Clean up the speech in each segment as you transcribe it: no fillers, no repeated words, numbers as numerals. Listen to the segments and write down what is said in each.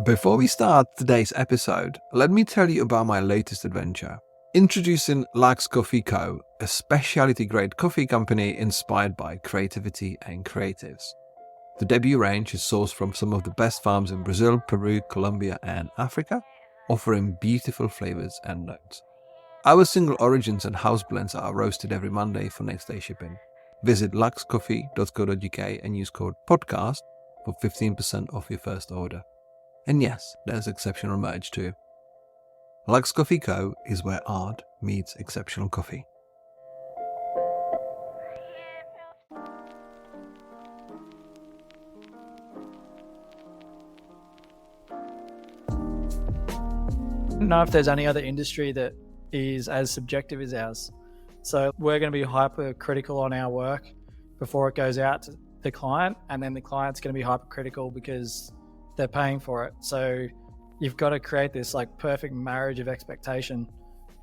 Before we start today's episode, let me tell you about my latest adventure. Introducing Lux Coffee Co., a specialty-grade coffee company inspired by creativity and creatives. The debut range is sourced from some of the best farms in Brazil, Peru, Colombia, and Africa, offering beautiful flavors and notes. Our single origins and house blends are roasted every Monday for next day shipping. Visit luxcoffee.co.uk and use code PODCAST for 15% off your first order. And yes, there's exceptional merch too. Lux Coffee Co. is where art meets exceptional coffee. I don't know if there's any other industry that is as subjective as ours. So we're going to be hypercritical on our work before it goes out to the client, and then the client's going to be hypercritical because they're paying for it. So you've got to create this like perfect marriage of expectation,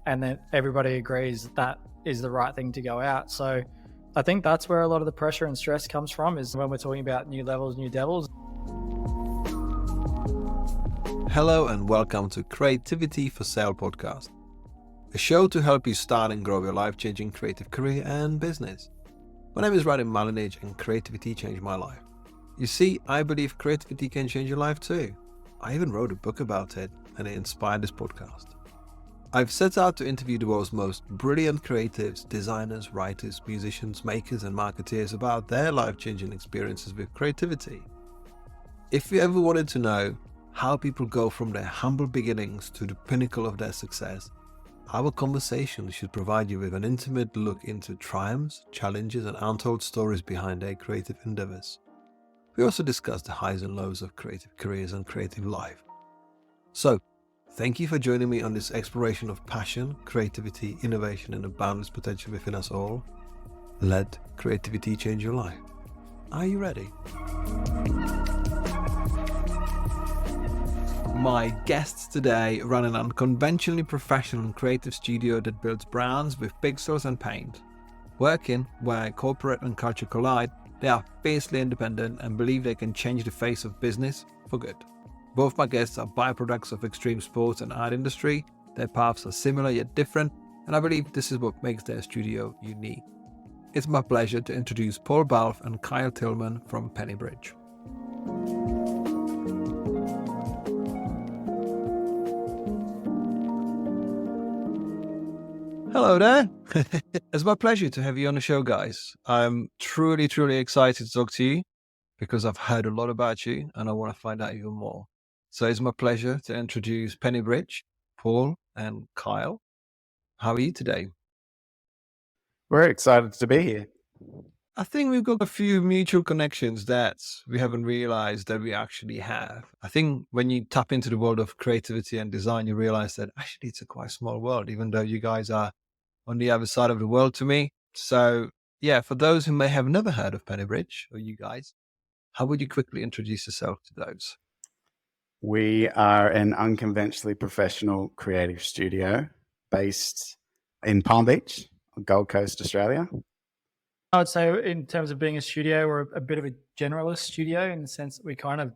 and then everybody agrees that is the right thing to go out. So I think that's where a lot of the pressure and stress comes from, is when we're talking about new levels, new devils. Hello and welcome to Creativity for Sale podcast, a show to help you start and grow your life-changing creative career and business. My name is Radim Malinage and creativity changed my life. You see, I believe creativity can change your life too. I even wrote a book about it, and it inspired this podcast. I've set out to interview the world's most brilliant creatives, designers, writers, musicians, makers, and marketeers about their life-changing experiences with creativity. If you ever wanted to know how people go from their humble beginnings to the pinnacle of their success, our conversation should provide you with an intimate look into triumphs, challenges, and untold stories behind their creative endeavors. We also discuss the highs and lows of creative careers and creative life. So, thank you for joining me on this exploration of passion, creativity, innovation, and the boundless potential within us all. Let creativity change your life. Are you ready? My guests today run an unconventionally professional and creative studio that builds brands with pixels and paint. Working where corporate and culture collide, they are fiercely independent and believe they can change the face of business for good. Both my guests are byproducts of extreme sports and art industry. Their paths are similar yet different, and I believe this is what makes their studio unique. It's my pleasure to introduce Paul Balfe and Kyle Tillman from Pennybridge. Hello there. It's my pleasure to have you on the show, guys. I'm truly excited to talk to you because I've heard a lot about you and I want to find out even more. So it's my pleasure to introduce Pennybridge, Paul, and Kyle. How are you today? We're excited to be here. I think we've got a few mutual connections that we haven't realized that we actually have. I think when you tap into the world of creativity and design, you realize that actually it's a quite small world, even though you guys are on the other side of the world to me. So yeah, for those who may have never heard of Pennybridge or you guys, how would you quickly introduce yourself to those? We are an unconventionally professional creative studio based in Palm Beach, Gold Coast, Australia. I would say in terms of being a studio, we're a bit of a generalist studio in the sense that we kind of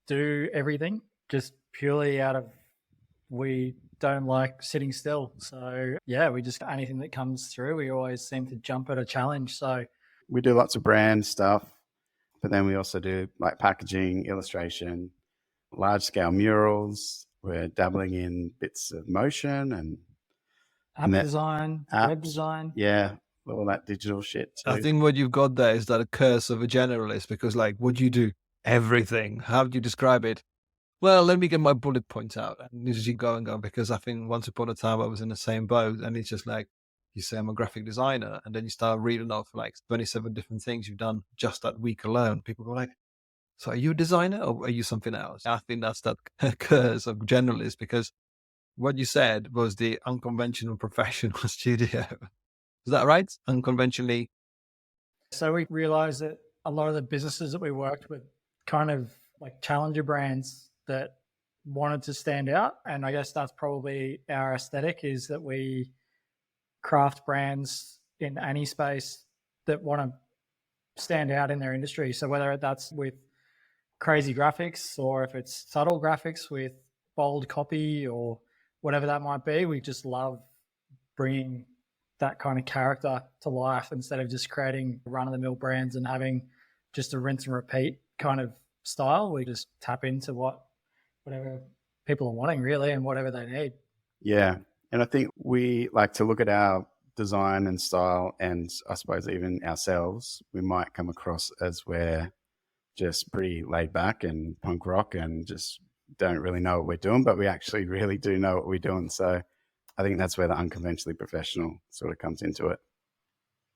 do everything just purely out of we don't like sitting still. So yeah, we just anything that comes through, we always seem to jump at a challenge. So we do lots of brand stuff, but then we also do like packaging, illustration, large scale murals. We're dabbling in bits of motion and app design, apps, web design. Yeah, all that digital shit too. I think what you've got there is that a curse of a generalist, because like, what do you do? Everything. How do you describe it? Well, let me get my bullet points out and just go and go, because I think once upon a time I was in the same boat, and it's just like, you say I'm a graphic designer, and then you start reading off like 27 different things you've done just that week alone. People go like, so are you a designer or are you something else? I think that's that curse of generalists, because what you said was the unconventional professional studio. Is that right? Unconventionally. So we realized that a lot of the businesses that we worked with kind of like challenger brands that wanted to stand out. And I guess that's probably our aesthetic, is that we craft brands in any space that want to stand out in their industry. So whether that's with crazy graphics or if it's subtle graphics with bold copy or whatever that might be. We just love bringing that kind of character to life instead of just creating run-of-the-mill brands and having just a rinse and repeat kind of style. We just tap into whatever people are wanting really and whatever they need. Yeah. And I think we like to look at our design and style, and I suppose even ourselves, we might come across as we're just pretty laid back and punk rock and just don't really know what we're doing, but we actually really do know what we're doing. So I think that's where the unconventionally professional sort of comes into it.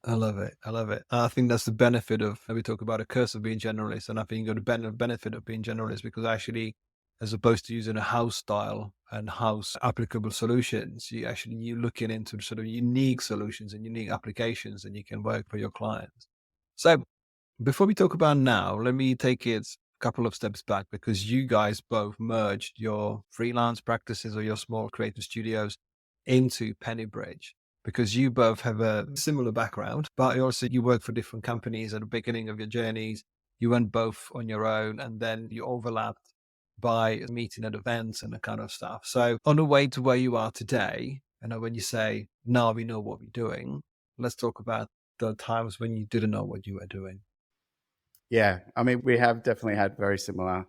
I love it. I love it. I think that's the benefit of, we talk about a curse of being generalist, and I think you got the benefit of being generalist because actually, as opposed to using a house style and house applicable solutions, you're looking into sort of unique solutions and unique applications and you can work for your clients. So before we talk about now, let me take it a couple of steps back because you guys both merged your freelance practices or your small creative studios into Pennybridge because you both have a similar background, but also you work for different companies at the beginning of your journeys. You went both on your own and then you overlapped by meeting at events and that kind of stuff. So on the way to where you are today, when you say, now we know what we're doing, let's talk about the times when you didn't know what you were doing. Yeah. I mean, we have definitely had very similar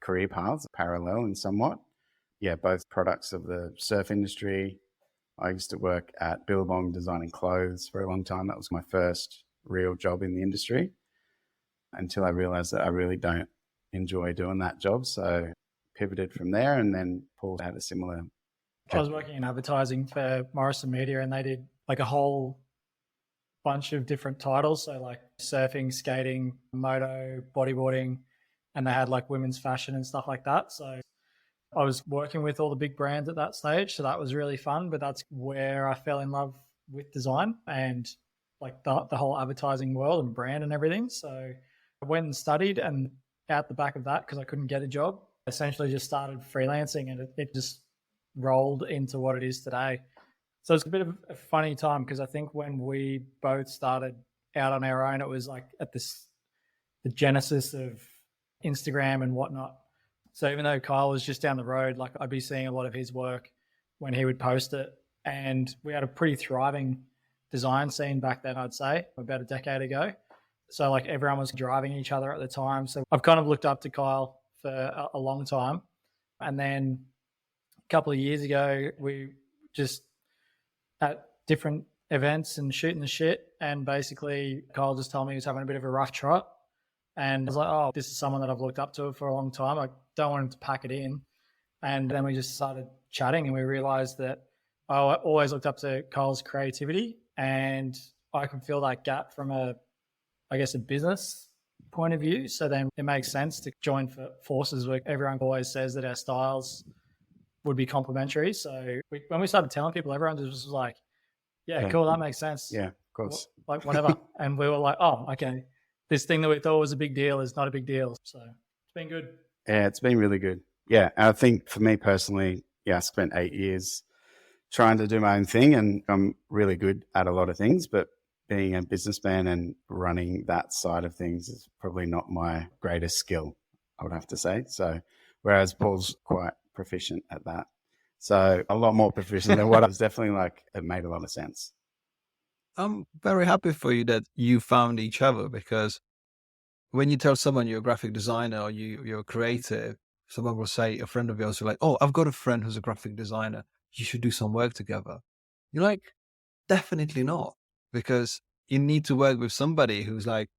career paths, parallel in somewhat. Yeah, both products of the surf industry. I used to work at Billabong designing clothes for a long time. That was my first real job in the industry until I realized that I really don't enjoy doing that job. So pivoted from there, and then Paul had a similar. I was working in advertising for Morrison Media and they did like a whole bunch of different titles. So like surfing, skating, moto, bodyboarding, and they had like women's fashion and stuff like that. So I was working with all the big brands at that stage. So that was really fun, but that's where I fell in love with design and like the whole advertising world and brand and everything. So I went and studied, and out the back of that, because I couldn't get a job, essentially just started freelancing, and it just rolled into what it is today. So it's a bit of a funny time because I think when we both started out on our own, it was like at the genesis of Instagram and whatnot. So even though Kyle was just down the road, like I'd be seeing a lot of his work when he would post it. And we had a pretty thriving design scene back then, I'd say, about a decade ago. So like everyone was driving each other at the time. So I've kind of looked up to Kyle for a long time. And then a couple of years ago, we just at different events and shooting the shit. And basically Kyle just told me he was having a bit of a rough trot. And I was like, oh, this is someone that I've looked up to for a long time. I don't want him to pack it in. And then we just started chatting and we realized that I always looked up to Kyle's creativity and I can feel that gap from a business point of view. So then it makes sense to join forces where everyone always says that our styles would be complementary. So when we started telling people, everyone just was like, yeah, cool, that makes sense. Yeah, of course. Like whatever. And we were like, oh, okay. This thing that we thought was a big deal is not a big deal. So it's been good. Yeah, it's been really good. Yeah. And I think for me personally, I spent 8 years trying to do my own thing, and I'm really good at a lot of things, but being a businessman and running that side of things is probably not my greatest skill, I would have to say. So whereas Paul's quite proficient at that. So a lot more proficient than what I was. Definitely like, it made a lot of sense. I'm very happy for you that you found each other, because when you tell someone you're a graphic designer or you're creative, someone will say, a friend of yours will like, oh, I've got a friend who's a graphic designer. You should do some work together. You're like, definitely not, because you need to work with somebody who's like,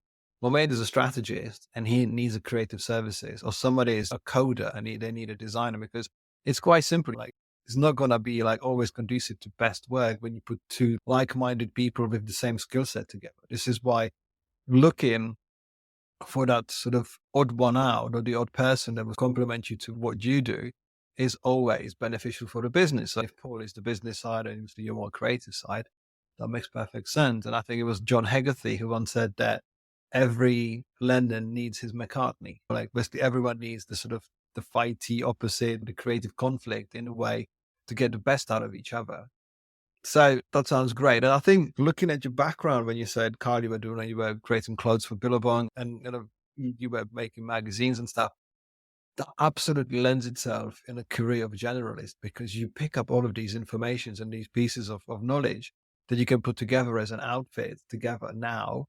well, maybe there's a strategist and he needs a creative services, or somebody is a coder and they need a designer, because it's quite simple. Like, it's not going to be like always conducive to best work when you put two like-minded people with the same skill set together. This is why looking for that sort of odd one out or the odd person that will complement you to what you do is always beneficial for the business. So if Paul is the business side and you're more creative side, that makes perfect sense. And I think it was John Hegarty who once said that every Lennon needs his McCartney. Like basically everyone needs the sort of the fighty opposite, the creative conflict in a way to get the best out of each other. So that sounds great. And I think looking at your background, when you said, Kyle, you were creating clothes for Billabong, and you were making magazines and stuff. That absolutely lends itself in a career of generalist, because you pick up all of these informations and these pieces of knowledge that you can put together as an outfit together now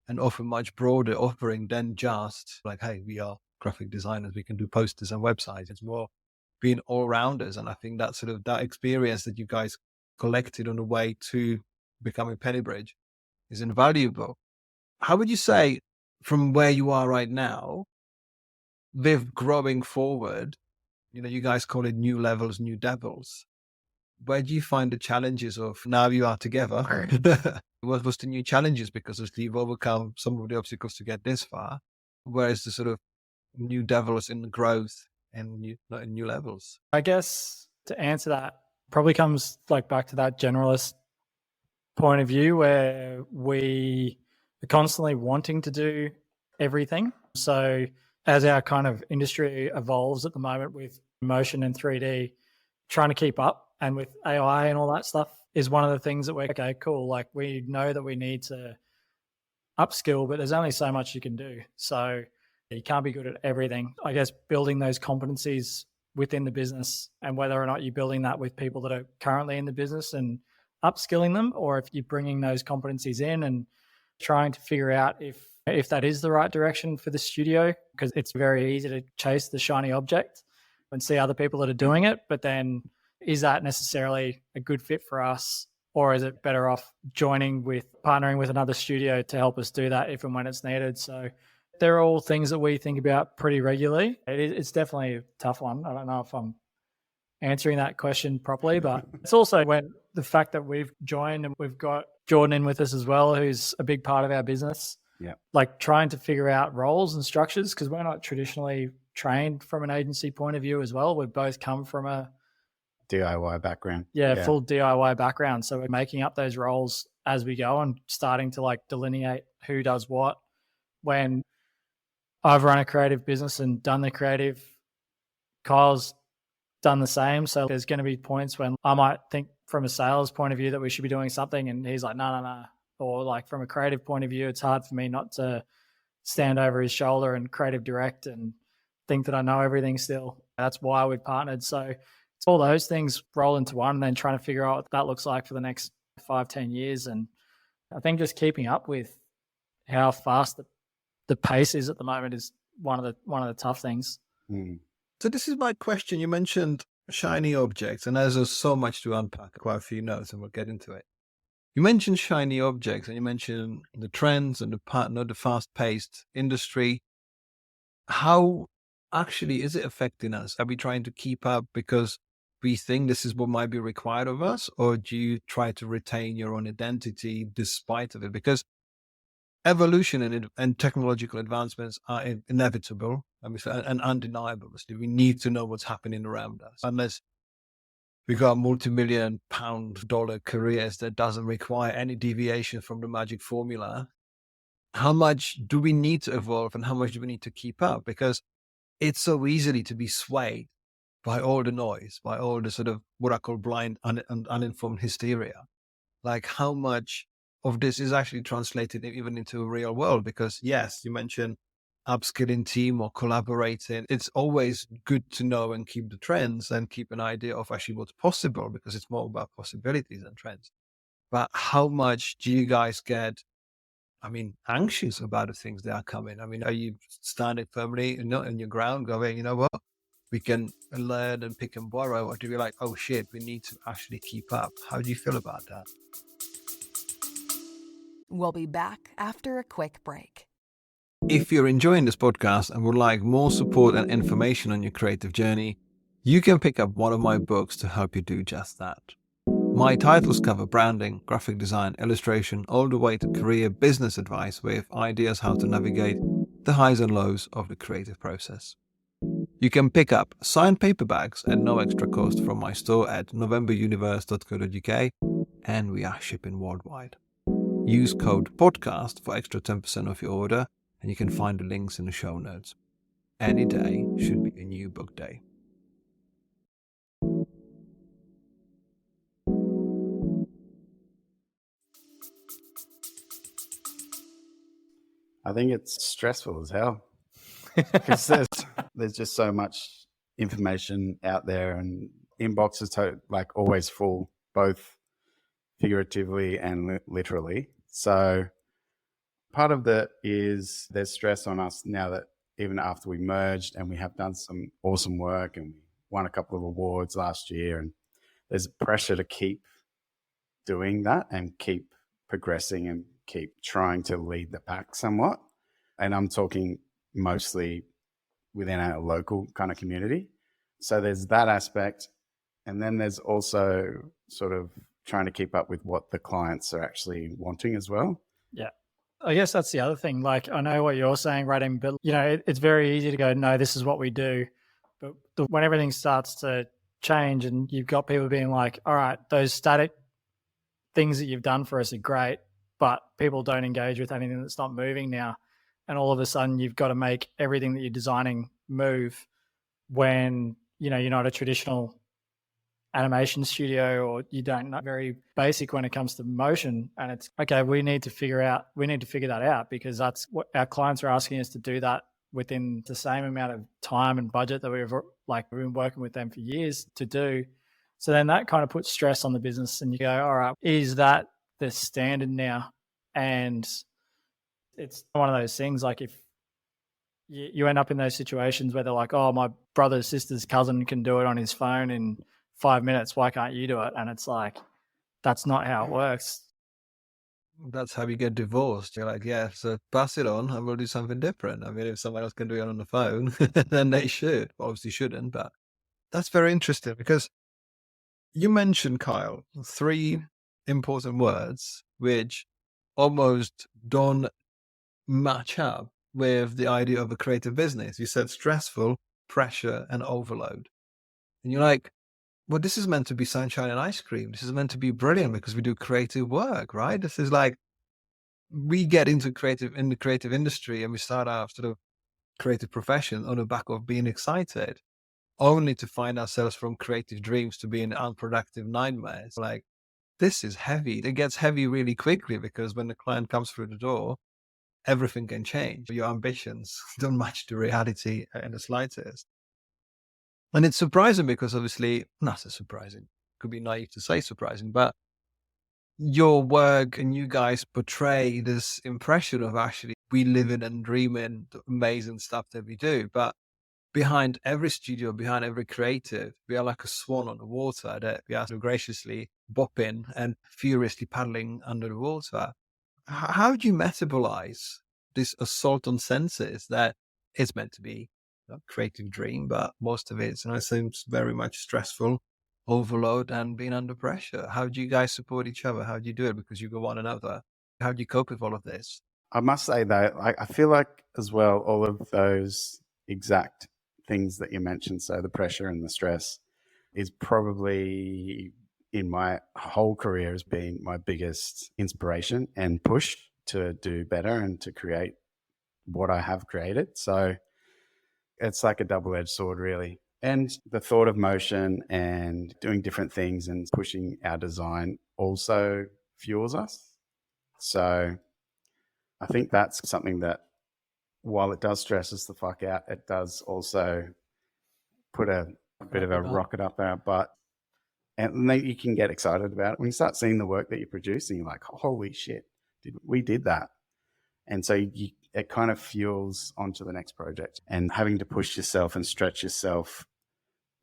and offer much broader offering than just like, hey, we are graphic designers, we can do posters and websites. It's more being all rounders. And I think that sort of that experience that you guys collected on the way to becoming Pennybridge is invaluable. How would you say, from where you are right now, with growing forward, you guys call it new levels, new devils. Where do you find the challenges of now you are together? What was the new challenges? Because you've overcome some of the obstacles to get this far. Where is the sort of new devils in the growth and new levels? I guess to answer that probably comes like back to that generalist point of view where we are constantly wanting to do everything. So as our kind of industry evolves at the moment with motion and 3D, trying to keep up and with AI and all that stuff is one of the things that we're, okay, cool. Like we know that we need to upskill, but there's only so much you can do. So you can't be good at everything. I guess building those competencies within the business, and whether or not you're building that with people that are currently in the business and upskilling them, or if you're bringing those competencies in and trying to figure out if that is the right direction for the studio, because it's very easy to chase the shiny object and see other people that are doing it. But then is that necessarily a good fit for us? Or is it better off partnering with another studio to help us do that if and when it's needed? So they're all things that we think about pretty regularly. It's definitely a tough one. I don't know if I'm answering that question properly, but it's also when the fact that we've joined and we've got Jordan in with us as well, who's a big part of our business. Yeah. Like trying to figure out roles and structures, because we're not traditionally trained from an agency point of view as well. We've both come from a DIY background. full DIY background. So we're making up those roles as we go and starting to like delineate who does what. When I've run a creative business and done the creative, Kyle's done the same. So there's going to be points when I might think from a sales point of view that we should be doing something, and he's like, no. Or like from a creative point of view, it's hard for me not to stand over his shoulder and creative direct and think that I know everything still. That's why we've partnered. So it's all those things roll into one, and then trying to figure out what that looks like for the next 5-10 years. And I think just keeping up with how fast the pace is at the moment is one of the tough things. So this is my question. You mentioned shiny objects, and there's so much to unpack, quite a few notes, and we'll get into it. You mentioned shiny objects, and you mentioned the trends and the fast-paced industry. How actually is it affecting us? Are we trying to keep up because we think this is what might be required of us, or do you try to retain your own identity despite of it? Evolution and technological advancements are inevitable and undeniable. We need to know what's happening around us. Unless we got multi-million-pound dollar careers that doesn't require any deviation from the magic formula, how much do we need to evolve and how much do we need to keep up? Because it's so easily to be swayed by all the noise, by all the sort of what I call blind and uninformed hysteria. Like how much of this is actually translated even into a real world? Because yes, you mentioned upskilling team or collaborating. It's always good to know and keep the trends and keep an idea of actually what's possible, because it's more about possibilities than trends. But how much do you guys get, anxious about the things that are coming? Are you standing firmly in your ground going, you know what, we can learn and pick and borrow? Or do you be like, oh shit, we need to actually keep up? How do you feel about that? We'll be back after a quick break. If you're enjoying this podcast and would like more support and information on your creative journey, you can pick up one of my books to help you do just that. My titles cover branding, graphic design, illustration, all the way to career business advice with ideas how to navigate the highs and lows of the creative process. You can pick up signed paperbacks at no extra cost from my store at novemberuniverse.co.uk, and we are shipping worldwide. Use code PODCAST for extra 10% off your order, and you can find the links in the show notes. Any day should be a new book day. I think it's stressful as hell. because there's just so much information out there, and inboxes like always full, both figuratively and literally. So part of that is there's stress on us now that even after we merged and we have done some awesome work and we won a couple of awards last year, and there's pressure to keep doing that and keep progressing and keep trying to lead the pack somewhat. And I'm talking mostly within our local kind of community. So there's that aspect. And then there's also sort of trying to keep up with what the clients are actually wanting as well. Yeah. I guess that's the other thing. Like, I know what you're saying, Radim, but it's very easy to go, no, this is what we do. But when everything starts to change and you've got people being like, all right, those static things that you've done for us are great, but people don't engage with anything that's not moving now. And all of a sudden you've got to make everything that you're designing move when, you're not a traditional animation studio, or you don't know, very basic when it comes to motion. And it's okay, we need to figure that out, because that's what our clients are asking us to do, that within the same amount of time and budget that we've been working with them for years to do. So then that kind of puts stress on the business, and you go, all right, is that the standard now? And it's one of those things, like if you end up in those situations where they're like, oh, my brother's sister's cousin can do it on his phone in 5 minutes, why can't you do it? And it's like, that's not how it works. That's how you get divorced. You're like, yeah, so pass it on and we'll do something different. I mean, if someone else can do it on the phone, then they should. Obviously shouldn't, but that's very interesting, because you mentioned, Kyle, 3 important words which almost don't match up with the idea of a creative business. You said stressful, pressure, and overload. And you're like, well, this is meant to be sunshine and ice cream. This is meant to be brilliant because we do creative work, right? This is like, we get into the creative industry and we start our sort of creative profession on the back of being excited, only to find ourselves from creative dreams to being unproductive nightmares. Like, this is heavy. It gets heavy really quickly, because when the client comes through the door, everything can change. Your ambitions don't match the reality in the slightest. And it's surprising because obviously, not so surprising, could be naive to say surprising, but your work and you guys portray this impression of actually we live in and dream in the amazing stuff that we do. But behind every studio, behind every creative, we are like a swan on the water that we are so graciously bopping and furiously paddling under the water. How do you metabolize this assault on senses that is meant to be a creative dream, but most of it seems very much stressful, overload, and being under pressure? How do you guys support each other? How do you do it? Because you go one another. How do you cope with all of this? I must say though, I feel like as well, all of those exact things that you mentioned, so the pressure and the stress, is probably in my whole career has been my biggest inspiration and push to do better and to create what I have created. So it's like a double-edged sword, really. And the thought of motion and doing different things and pushing our design also fuels us. So I think that's something that, while it does stress us the fuck out, it does also put a bit of a rocket up our butt. And then you can get excited about it. When you start seeing the work that you're producing, you're like, holy shit, we did that. And so it kind of fuels onto the next project. And having to push yourself and stretch yourself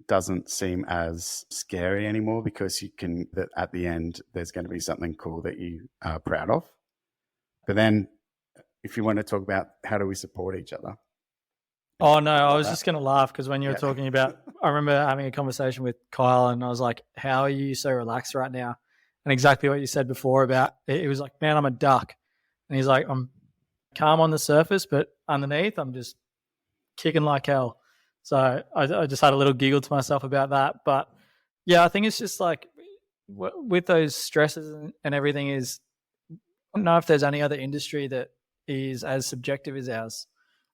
doesn't seem as scary anymore, because that at the end, there's going to be something cool that you are proud of. But then if you want to talk about how do we support each other? Oh, no, I was just going to laugh because when you were talking about, I remember having a conversation with Kyle and I was like, how are you so relaxed right now? And exactly what you said before about, it was like, man, I'm a duck. And he's like, I'm calm on the surface, but underneath I'm just kicking like hell. So I just had a little giggle to myself about that. But yeah, I think it's just like with those stresses and everything is, I don't know if there's any other industry that is as subjective as ours.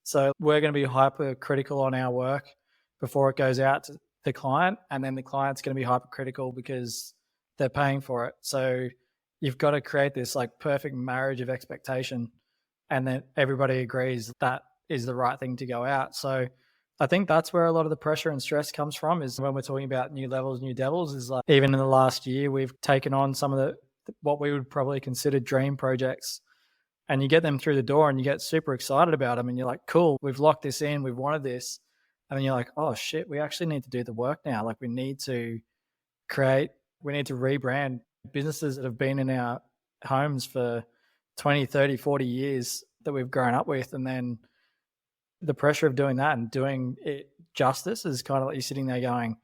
So we're going to be hypercritical on our work before it goes out to the client, and then the client's going to be hypercritical because they're paying for it. So you've got to create this like perfect marriage of expectation, and then everybody agrees that is the right thing to go out. So I think that's where a lot of the pressure and stress comes from, is when we're talking about new levels, new devils, is like even in the last year, we've taken on some of the what we would probably consider dream projects, and you get them through the door and you get super excited about them and you're like, cool, we've locked this in, we've wanted this. And then you're like, oh shit, we actually need to do the work now. Like we need to rebrand businesses that have been in our homes for 20, 30, 40 years that we've grown up with. And then the pressure of doing that and doing it justice is kind of like you're sitting there going,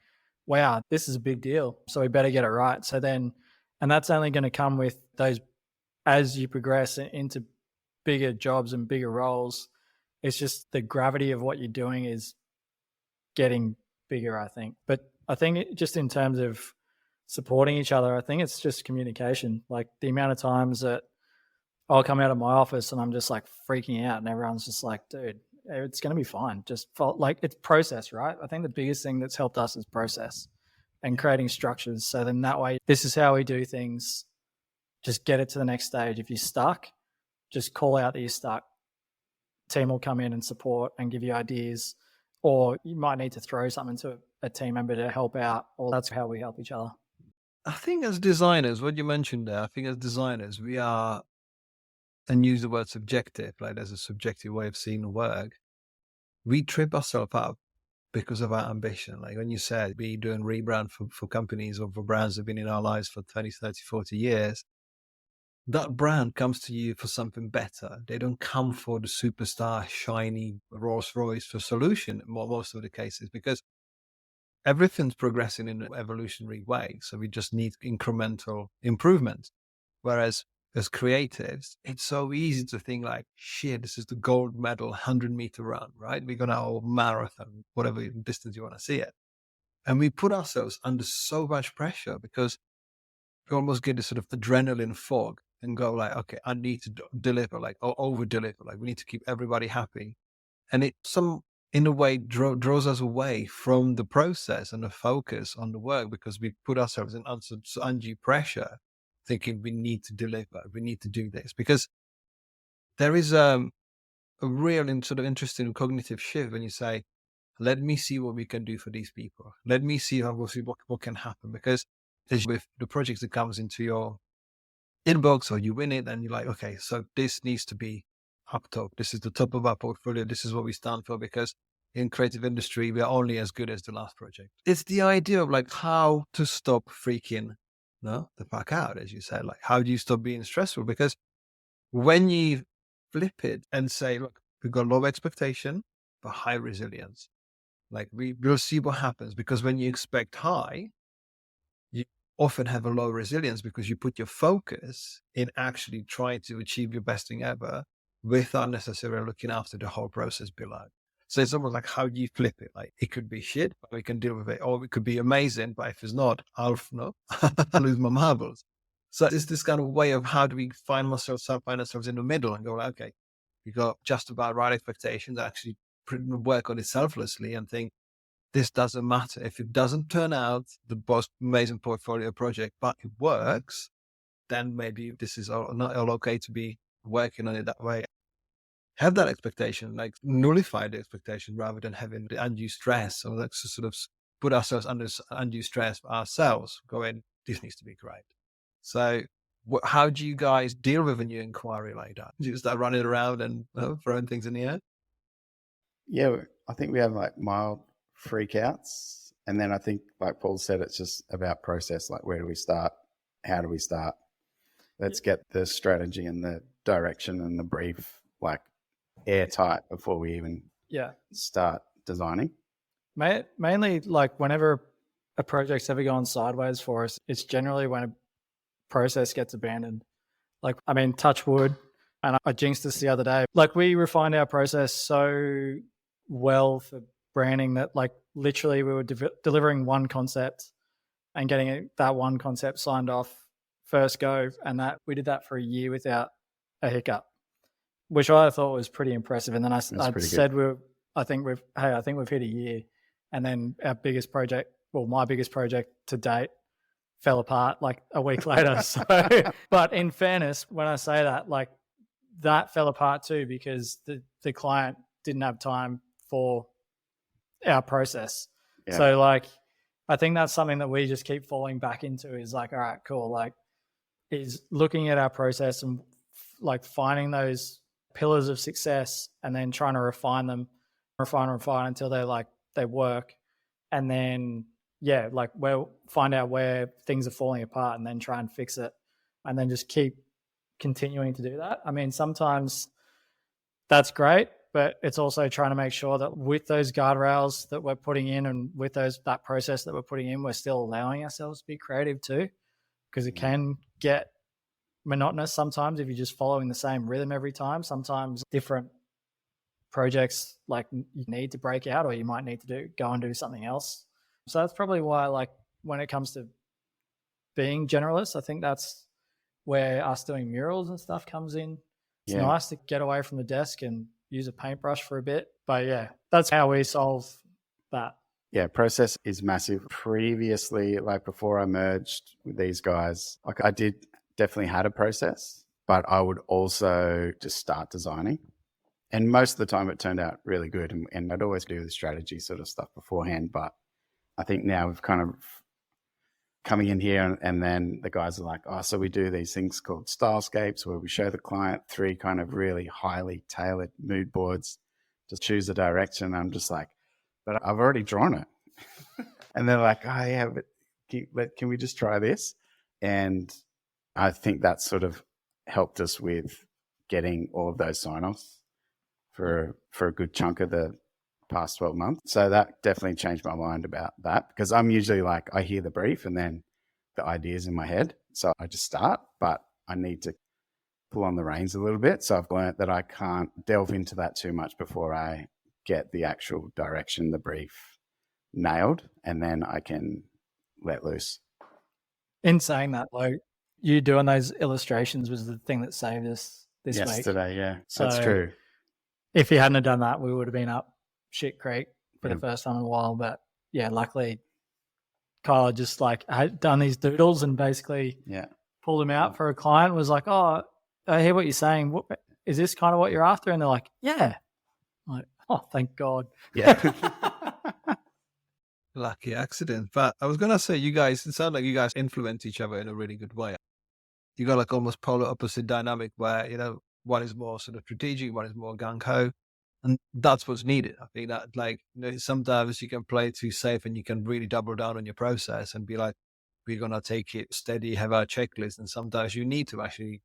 wow, this is a big deal. So we better get it right. So then, and that's only going to come with those, as you progress into bigger jobs and bigger roles, it's just the gravity of what you're doing is getting bigger, I think. But I think just in terms of supporting each other, I think it's just communication. Like the amount of times that I'll come out of my office and I'm just like freaking out and everyone's just like, dude, it's going to be fine. Just like it's process, right? I think the biggest thing that's helped us is process and creating structures. So then that way, this is how we do things. Just get it to the next stage. If you're stuck, just call out that you're stuck. Team will come in and support and give you ideas, or you might need to throw something to a team member to help out, or that's how we help each other. I think as designers, what you mentioned there, I think as designers, we are, and use the word subjective, like there's a subjective way of seeing the work. We trip ourselves up because of our ambition. Like when you said, we doing rebrand for companies or for brands that have been in our lives for 20, 30, 40 years. That brand comes to you for something better. They don't come for the superstar, shiny Rolls Royce for solution most of the cases, because everything's progressing in an evolutionary way. So we just need incremental improvement. Whereas as creatives, it's so easy to think like, shit, this is the gold medal 100-meter run, right? We're going to our marathon, whatever distance you want to see it. And we put ourselves under so much pressure because we almost get this sort of adrenaline fog and go like, okay, I need to deliver, like, or over deliver. Like we need to keep everybody happy. And it in a way draws us away from the process and the focus on the work, because we put ourselves in undue pressure, thinking we need to deliver, we need to do this. Because there is a real and sort of interesting cognitive shift when you say, let me see what we can do for these people. Let me see what can happen. Because with the projects that comes into your inbox or you win it, and you're like, okay, so this needs to be up top. This is the top of our portfolio. This is what we stand for, because in creative industry, we are only as good as the last project. It's the idea of like how to stop freaking the fuck out, as you said. Like, how do you stop being stressful? Because when you flip it and say, look, we've got low expectation, but high resilience. Like we'll see what happens, because when you expect high, you often have a low resilience because you put your focus in actually trying to achieve your best thing ever without necessarily looking after the whole process below. So it's almost like, how do you flip it? Like it could be shit, but we can deal with it. Or it could be amazing, but if it's not, I'll lose my marbles. So it's this kind of way of how do we find ourselves in the middle and go, like, okay, we got just about right expectations, actually work on it selflessly and think, this doesn't matter. If it doesn't turn out the most amazing portfolio project, but it works, then maybe this is not all okay to be working on it that way. Have that expectation, like nullify the expectation rather than having the undue stress, or like sort of put ourselves under undue stress ourselves, going, this needs to be great. So how do you guys deal with a new inquiry like that? Do you start running around and throwing things in the air? Yeah, I think we have like mild freakouts. And then I think, like Paul said, it's just about process. Like, where do we start? How do we start? Let's get the strategy and the direction and the brief like airtight before we even start designing. Mainly, like whenever a project's ever gone sideways for us, it's generally when a process gets abandoned. Like, I mean, touch wood, and I jinxed this the other day. Like, we refined our process so well for branding that, like, literally we were delivering one concept and getting that one concept signed off first go, and that we did that for a year without a hiccup, which I thought was pretty impressive. And then I said, I think we've hit a year. And then our biggest project, well, my biggest project to date, fell apart like a week later. So, but in fairness, when I say that, like, that fell apart too because the client didn't have time for our process. Yeah. So like, I think that's something that we just keep falling back into is like, all right, cool. Like, is looking at our process and like finding those pillars of success and then trying to refine until they work. And then, yeah, like we'll find out where things are falling apart and then try and fix it. And then just keep continuing to do that. I mean, sometimes that's great, but it's also trying to make sure that with those guardrails that we're putting in and with that process that we're putting in, we're still allowing ourselves to be creative too, because it can get monotonous sometimes if you're just following the same rhythm every time. Sometimes different projects, like you need to break out, or you might need to go and do something else. So that's probably why, like, when it comes to being generalists, I think that's where us doing murals and stuff comes in. It's nice to get away from the desk and use a paintbrush for a bit. But yeah, that's how we solve that. Yeah, process is massive. Previously, like before I merged with these guys, like I did definitely had a process, but I would also just start designing. And most of the time it turned out really good. And I'd always do the strategy sort of stuff beforehand. But I think now we've kind of coming in here and then the guys are like, oh, so we do these things called stylescapes where we show the client 3 kind of really highly tailored mood boards to choose a direction. I'm just like, but I've already drawn it. And they're like, oh yeah, but can we just try this? And I think that sort of helped us with getting all of those sign-offs for a good chunk of the past 12 months. So that definitely changed my mind about that, because I'm usually like, I hear the brief and then the ideas in my head. So I just start, but I need to pull on the reins a little bit. So I've learned that I can't delve into that too much before I get the actual direction, the brief nailed, and then I can let loose. In saying that, though, you doing those illustrations was the thing that saved us this week. Yesterday, yeah. So that's true. If you hadn't have done that, we would have been up shit creek for the first time in a while. But yeah, luckily Kyle just like had done these doodles and basically pulled them out for a client, was like, oh, I hear what you're saying. Is this kind of what you're after? And they're like, yeah. I'm like, oh, thank God. Yeah. Lucky accident. But I was going to say, it sounds like you guys influence each other in a really good way. You got like almost polar opposite dynamic where, one is more sort of strategic, one is more gung-ho. And that's what's needed. I think that sometimes you can play too safe and you can really double down on your process and be like, we're going to take it steady, have our checklist. And sometimes you need to actually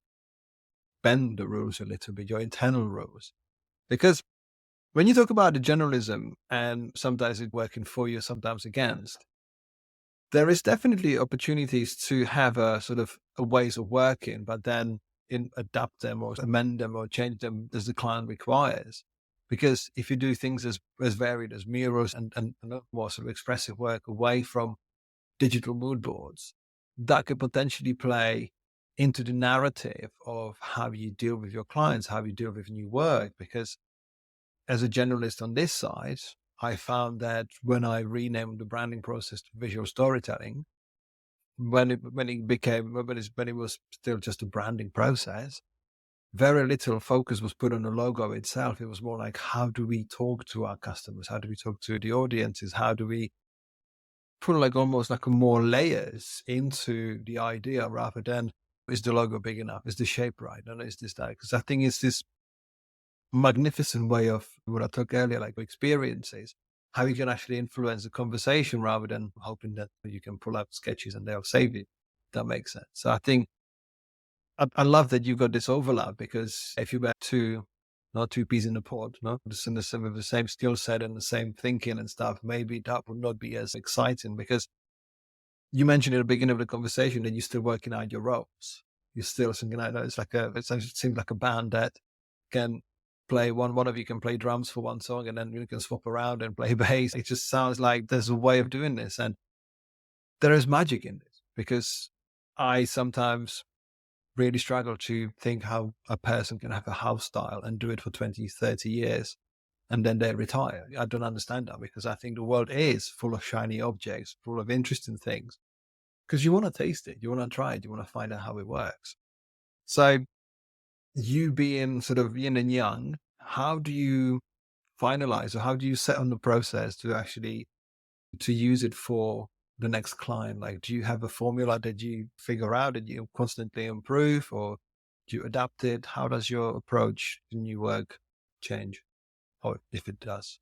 bend the rules a little bit, your internal rules. Because when you talk about the generalism and sometimes it's working for you, sometimes against, there is definitely opportunities to have a sort of a ways of working, but then adapt them or amend them or change them as the client requires. Because if you do things as varied as murals and more sort of expressive work away from digital mood boards, that could potentially play into the narrative of how you deal with your clients, how you deal with new work. Because as a generalist on this side, I found that when I renamed the branding process to visual storytelling, when it was still just a branding process, very little focus was put on the logo itself. It was more like, how do we talk to our customers? How do we talk to the audiences? How do we put like almost like more layers into the idea rather than, is the logo big enough? Is the shape right? And is this that? Because I think it's this magnificent way of what I talked earlier, like experiences, how you can actually influence the conversation rather than hoping that you can pull out sketches and they'll save you. That makes sense. So I think I love that you got this overlap, because if you were not two peas in a pod, just with the same skill set and the same thinking and stuff, maybe that would not be as exciting. Because you mentioned at the beginning of the conversation that you're still working out your roles. You're still thinking, it seems like a band that can play one of you can play drums for one song and then you can swap around and play bass. It just sounds like there's a way of doing this, and there is magic in this, because I sometimes really struggle to think how a person can have a house style and do it for 20, 30 years and then they retire. I don't understand that, because I think the world is full of shiny objects, full of interesting things, because you want to taste it, you want to try it, you want to find out how it works. So you being sort of yin and yang, how do you finalize, or how do you set on the process to actually to use it for the next client? Like, do you have a formula that you figure out that you constantly improve, or do you adapt it? How does your approach to new work change, or if it does?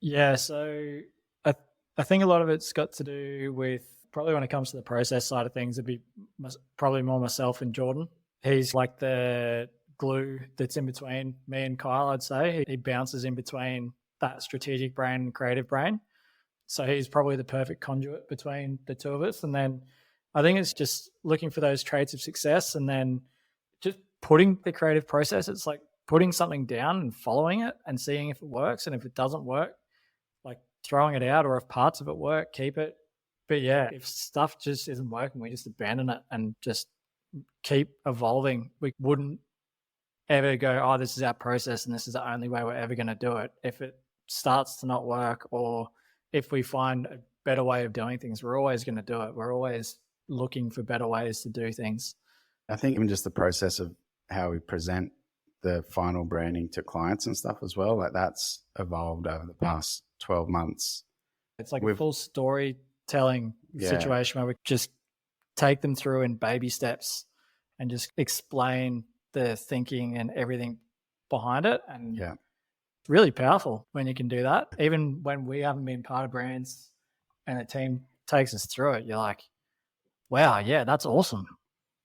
Yeah, so I think a lot of it's got to do with, probably when it comes to the process side of things, it'd be probably more myself and Jordan. He's like the glue that's in between me and Kyle, I'd say. He bounces in between that strategic brain and creative brain. So he's probably the perfect conduit between the two of us. And then I think it's just looking for those traits of success and then just putting the creative process. It's like putting something down and following it and seeing if it works. And if it doesn't work, like throwing it out, or if parts of it work, keep it. But yeah, if stuff just isn't working, we just abandon it and just keep evolving. We wouldn't ever go, oh, this is our process and this is the only way we're ever going to do it. If it starts to not work, or if we find a better way of doing things, we're always going to do it. We're always looking for better ways to do things. I think even just the process of how we present the final branding to clients and stuff as well, like that's evolved over the past 12 months. It's like a full storytelling situation where we just take them through in baby steps and just explain the thinking and everything behind it. And it's really powerful when you can do that. Even when we haven't been part of brands and a team takes us through it, you're like, wow, yeah, that's awesome.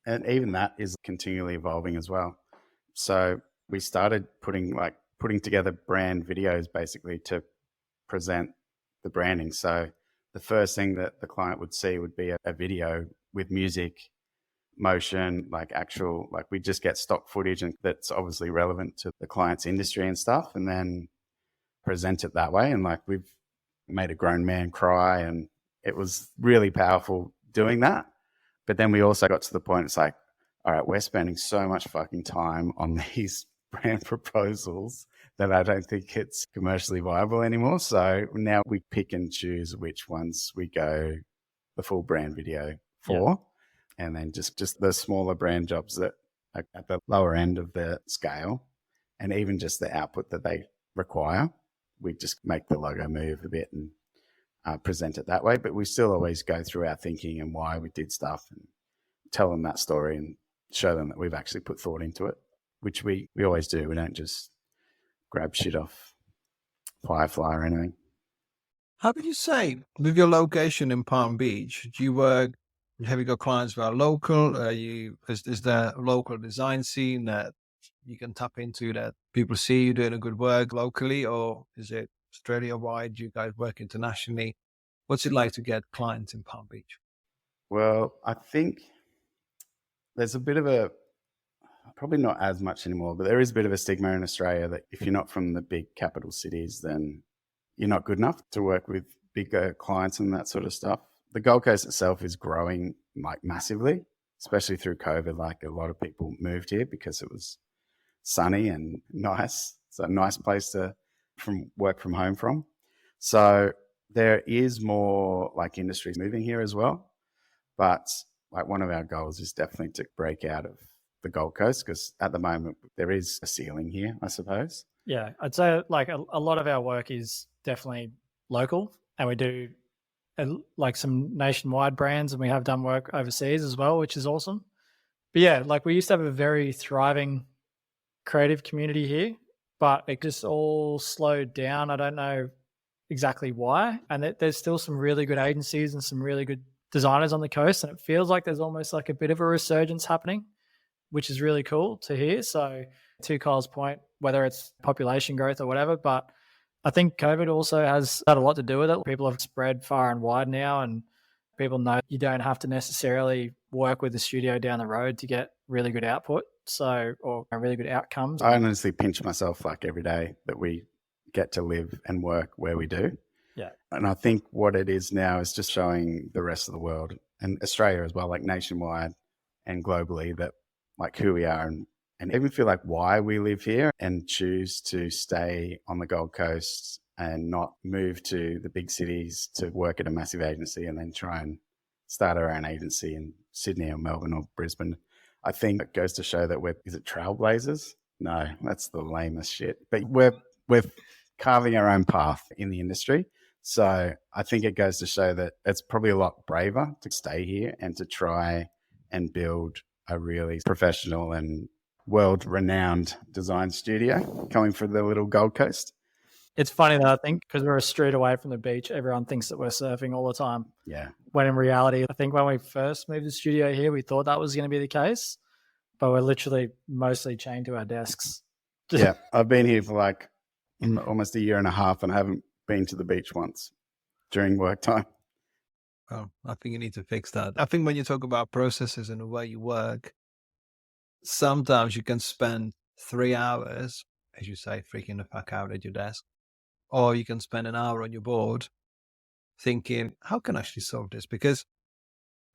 And even that is continually evolving as well. So we started putting together brand videos basically to present the branding. So the first thing that the client would see would be a video with music, motion, like we just get stock footage, and that's obviously relevant to the client's industry and stuff, and then present it that way. And like we've made a grown man cry, and it was really powerful doing that. But then we also got to the point, it's like, all right, we're spending so much fucking time on these brand proposals that I don't think it's commercially viable anymore. So now we pick and choose which ones we go the full brand video for. And then just the smaller brand jobs that are at the lower end of the scale, and even just the output that they require, we just make the logo move a bit and present it that way. But we still always go through our thinking and why we did stuff and tell them that story and show them that we've actually put thought into it, which we always do. We don't just grab shit off Firefly or anything. How would you say, with your location in Palm Beach, have you got clients who are local? Is there a local design scene that you can tap into, that people see you doing a good work locally, or is it Australia wide? Do you guys work internationally? What's it like to get clients in Palm Beach? Well, I think there's a bit of probably not as much anymore, but there is a bit of a stigma in Australia that if you're not from the big capital cities, then you're not good enough to work with bigger clients and that sort of stuff. The Gold Coast itself is growing like massively, especially through COVID. Like a lot of people moved here because it was sunny and nice. It's a nice place to work from home from. So there is more like industries moving here as well. But like one of our goals is definitely to break out of the Gold Coast, because at the moment there is a ceiling here, I suppose. Yeah, I'd say like a lot of our work is definitely local, and we do like some nationwide brands, and we have done work overseas as well, which is awesome. But yeah, like we used to have a very thriving creative community here, but it just all slowed down. I don't know exactly why. And there's still some really good agencies and some really good designers on the coast, and it feels like there's almost like a bit of a resurgence happening, which is really cool to hear. So to Kyle's point, whether it's population growth or whatever, but I think COVID also has had a lot to do with it. People have spread far and wide now, and people know you don't have to necessarily work with a studio down the road to get really good output, or really good outcomes. I honestly pinch myself like every day that we get to live and work where we do. Yeah. And I think what it is now is just showing the rest of the world and Australia as well, like nationwide and globally, that like who we are and even feel like why we live here and choose to stay on the Gold Coast and not move to the big cities to work at a massive agency and then try and start our own agency in Sydney or Melbourne or Brisbane. I think it goes to show that is it trailblazers? No, that's the lamest shit. But we're carving our own path in the industry. So I think it goes to show that it's probably a lot braver to stay here and to try and build a really professional and world-renowned design studio coming from the little Gold Coast. It's funny that I think because we're a street away from the beach, everyone thinks that we're surfing all the time. Yeah. When in reality, I think when we first moved the studio here, we thought that was going to be the case, but we're literally mostly chained to our desks. Yeah. I've been here for like almost a year and a half and I haven't been to the beach once during work time. Well, I think you need to fix that. I think when you talk about processes and the way you work, sometimes you can spend 3 hours, as you say, freaking the fuck out at your desk, or you can spend an hour on your board thinking, how can I actually solve this? Because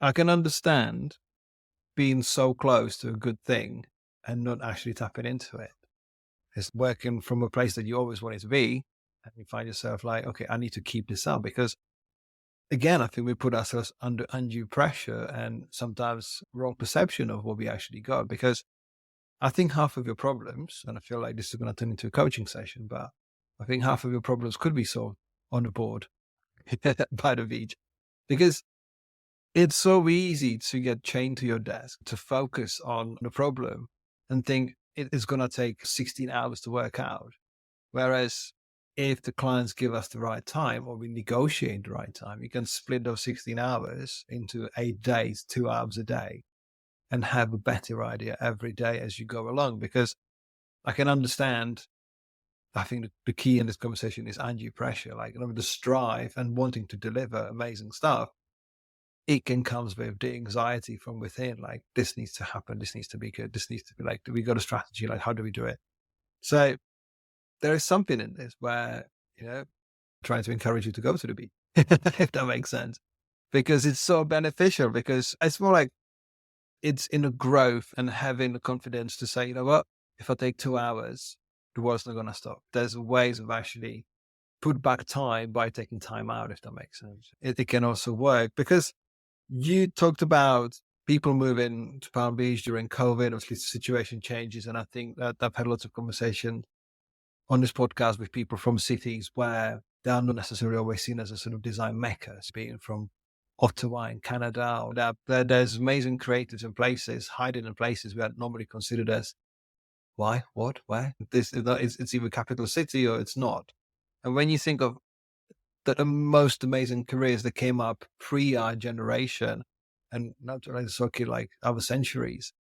I can understand being so close to a good thing and not actually tapping into it. It's working from a place that you always wanted to be, and you find yourself like, okay, I need to keep this up because, again, I think we put ourselves under undue pressure and sometimes wrong perception of what we actually got. Because I think half of your problems, and I feel like this is going to turn into a coaching session, but I think half of your problems could be solved on the board by the beach, because it's so easy to get chained to your desk, to focus on the problem and think it is going to take 16 hours to work out. Whereas if the clients give us the right time or we negotiate the right time, you can split those 16 hours into 8 days, 2 hours a day, and have a better idea every day as you go along. Because I can understand, I think the key in this conversation is undue pressure, like the strive and wanting to deliver amazing stuff. It can come with the anxiety from within, like this needs to happen, this needs to be good, this needs to be like, we got a strategy, like how do we do it? So there is something in this where, trying to encourage you to go to the beach, if that makes sense, because it's so beneficial, because it's more like it's in a growth and having the confidence to say, you know what, if I take 2 hours, the world's not going to stop. There's ways of actually put back time by taking time out, if that makes sense. It can also work because you talked about people moving to Palm Beach during COVID. Obviously, the situation changes. And I think that I've had lots of conversation on this podcast with people from cities where they are not necessarily always seen as a sort of design mecca, being from Ottawa in Canada, or that there's amazing creatives and places hiding in places we are normally considered as, why, what, where? This is not, it's either capital city or it's not. And when you think of the most amazing careers that came up pre our generation, and not talking like other centuries,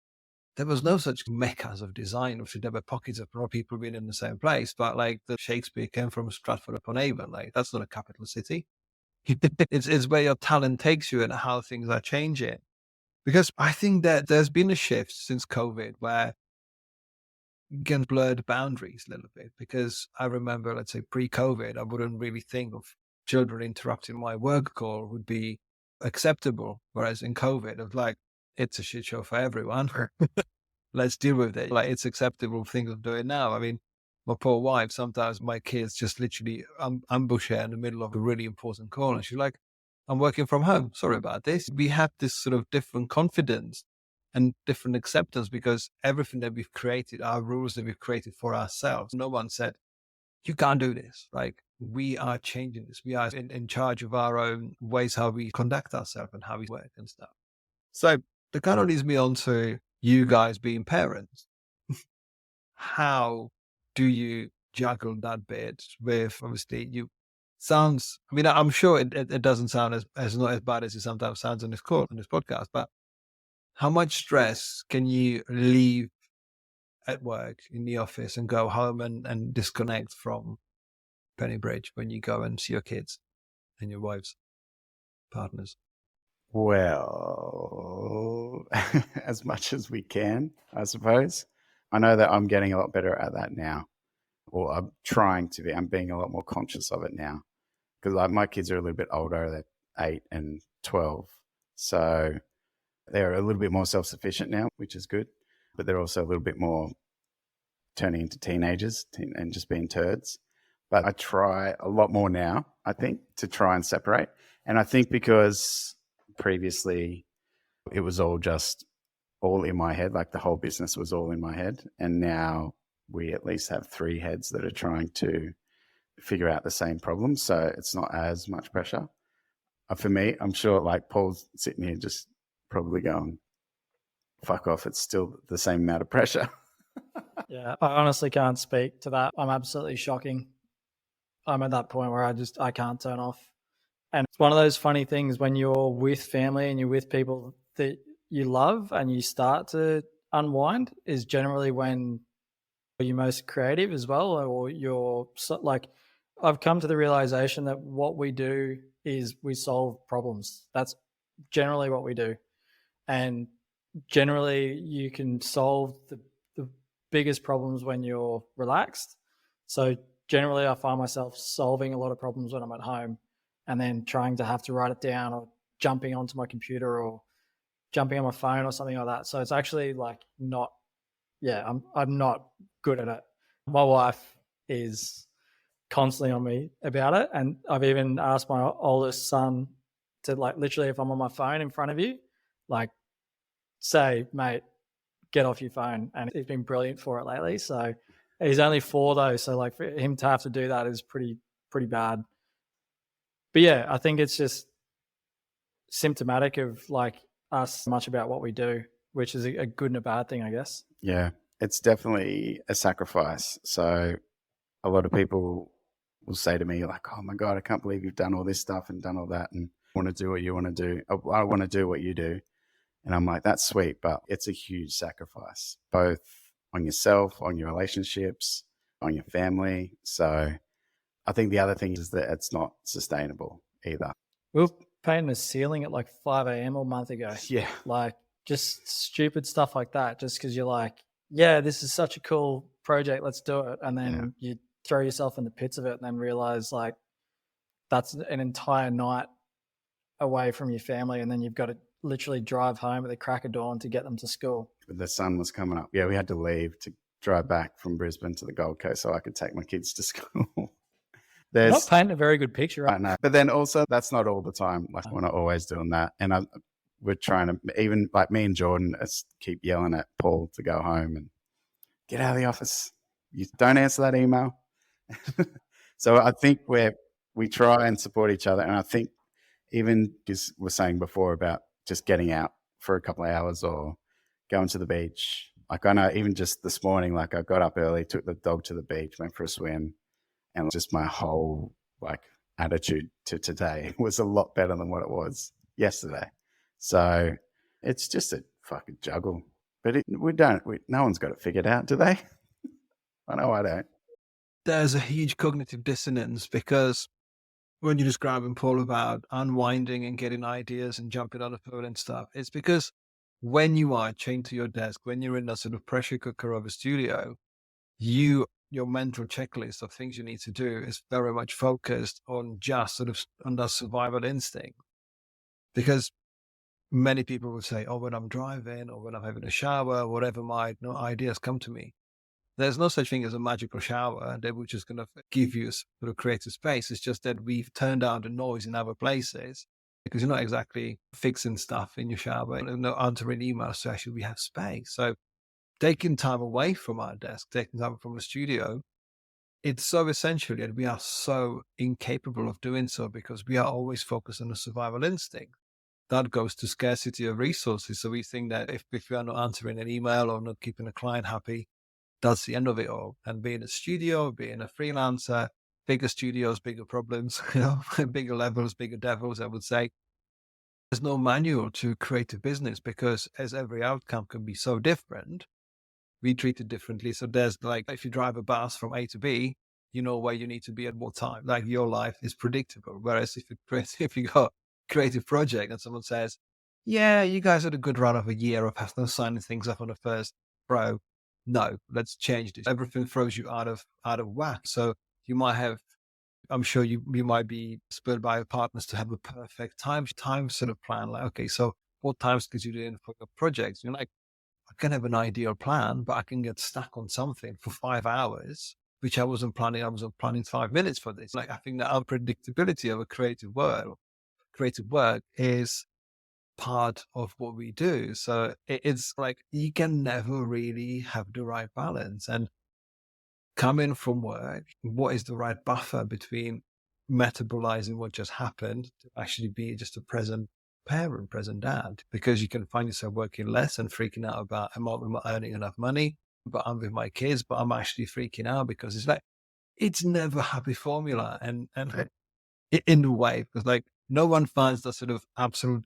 there was no such meccas of design. Obviously, there were pockets of people being in the same place, but like the Shakespeare came from Stratford-upon-Avon, like that's not a capital city. It's where your talent takes you and how things are changing. Because I think that there's been a shift since COVID where you can blur the boundaries a little bit. Because I remember, let's say pre-COVID, I wouldn't really think of children interrupting my work call would be acceptable. Whereas in COVID, it was like, it's a shit show for everyone. Let's deal with it. Like it's acceptable things I'm doing now. I mean, my poor wife, sometimes my kids just literally ambush her in the middle of a really important call. And she's like, I'm working from home. Sorry about this. We have this sort of different confidence and different acceptance because everything that we've created, our rules that we've created for ourselves, no one said, you can't do this. Like we are changing this. We are in charge of our own ways, how we conduct ourselves and how we work and stuff. So that kind of leads me on to you guys being parents. How do you juggle that bit with, obviously, you sounds, I mean, I'm sure it doesn't sound as not as bad as it sometimes sounds on this call, on this podcast, but how much stress can you leave at work in the office and go home and disconnect from Pennybridge when you go and see your kids and your wife's partners? Well, as much as we can, I suppose. I know that I'm getting a lot better at that now, or I'm trying to be. I'm being a lot more conscious of it now because my kids are a little bit older. They're 8 and 12. So they're a little bit more self-sufficient now, which is good. But they're also a little bit more turning into teenagers and just being turds. But I try a lot more now, I think, to try and separate. And I think because previously it was all in my head, like the whole business was all in my head. And now we at least have 3 heads that are trying to figure out the same problem. So it's not as much pressure. For me, I'm sure like Paul's sitting here just probably going, fuck off. It's still the same amount of pressure. Yeah, I honestly can't speak to that. I'm absolutely shocking. I'm at that point where I can't turn off. And it's one of those funny things when you're with family and you're with people that you love and you start to unwind is generally when you're most creative as well, or you're like, I've come to the realization that what we do is we solve problems. That's generally what we do. And generally you can solve the biggest problems when you're relaxed. So generally I find myself solving a lot of problems when I'm at home and then trying to have to write it down or jumping onto my computer or jumping on my phone or something like that. So it's actually like not, I'm not good at it. My wife is constantly on me about it. And I've even asked my oldest son to, like, literally, if I'm on my phone in front of you, like, say, mate, get off your phone. And he's been brilliant for it lately. So he's only 4 though. So like for him to have to do that is pretty bad. But yeah, I think it's just symptomatic of like us much about what we do, which is a good and a bad thing, I guess. Yeah, it's definitely a sacrifice. So a lot of people will say to me like, oh my God, I can't believe you've done all this stuff and done all that. And I want to do what you want to do. I want to do what you do. And I'm like, that's sweet, but it's a huge sacrifice, both on yourself, on your relationships, on your family. So I think the other thing is that it's not sustainable either. We were painting a ceiling at like 5 a.m. a month ago. Yeah. Like just stupid stuff like that, just because you're like, yeah, this is such a cool project, let's do it. And then you throw yourself in the pits of it and then realize like that's an entire night away from your family. And then you've got to literally drive home at the crack of dawn to get them to school. The sun was coming up. Yeah, we had to leave to drive back from Brisbane to the Gold Coast so I could take my kids to school. You're not painting a very good picture. Right? I know. But then also that's not all the time. Like we're not always doing that. And we're trying to, even like me and Jordan keep yelling at Paul to go home and get out of the office. You don't answer that email. So I think we try and support each other. And I think even just was saying before about just getting out for a couple of hours or going to the beach. Like I know even just this morning, like I got up early, took the dog to the beach, went for a swim, and just my whole like attitude to today was a lot better than what it was yesterday. So it's just a fucking juggle. But no one's got it figured out, do they? I know I don't. There's a huge cognitive dissonance because when you're describing, Paul, about unwinding and getting ideas and jumping on the phone and stuff, it's because when you are chained to your desk, when you're in that sort of pressure cooker of a studio, your mental checklist of things you need to do is very much focused on just sort of on that survival instinct. Because many people would say, oh, when I'm driving or when I'm having a shower, whatever ideas come to me. There's no such thing as a magical shower that we're just going to give you a sort of creative space. It's just that we've turned down the noise in other places because you're not exactly fixing stuff in your shower and not answering emails. So actually we have space. So taking time away from our desk, taking time from the studio, it's so essential that we are so incapable of doing so because we are always focused on the survival instinct. That goes to scarcity of resources. So we think that if we are not answering an email or not keeping a client happy, that's the end of it all. And being a studio, being a freelancer, bigger studios, bigger problems, bigger levels, bigger devils, I would say. There's no manual to creative business because as every outcome can be so different, we treat it differently. So there's like, if you drive a bus from A to B, you know where you need to be at what time. Like your life is predictable. Whereas if you got a creative project and someone says, yeah, you guys had a good run of a year of signing things up on the first pro. No, let's change this. Everything throws you out of whack. So you might have, I'm sure you might be spurred by your partners to have a perfect time sort of plan. Like, okay, so what times could you do in for your projects? You're like, I can have an ideal plan, but I can get stuck on something for 5 hours, which I wasn't planning. I was planning 5 minutes for this. Like I think the unpredictability of a creative work is part of what we do. So it's like you can never really have the right balance. And come in from work, what is the right buffer between metabolizing what just happened to actually be just a present parent, present dad? Because you can find yourself working less and freaking out about, I'm not earning enough money, but I'm with my kids, but I'm actually freaking out because it's like, it's never a happy formula. And in a way, because like no one finds the sort of absolute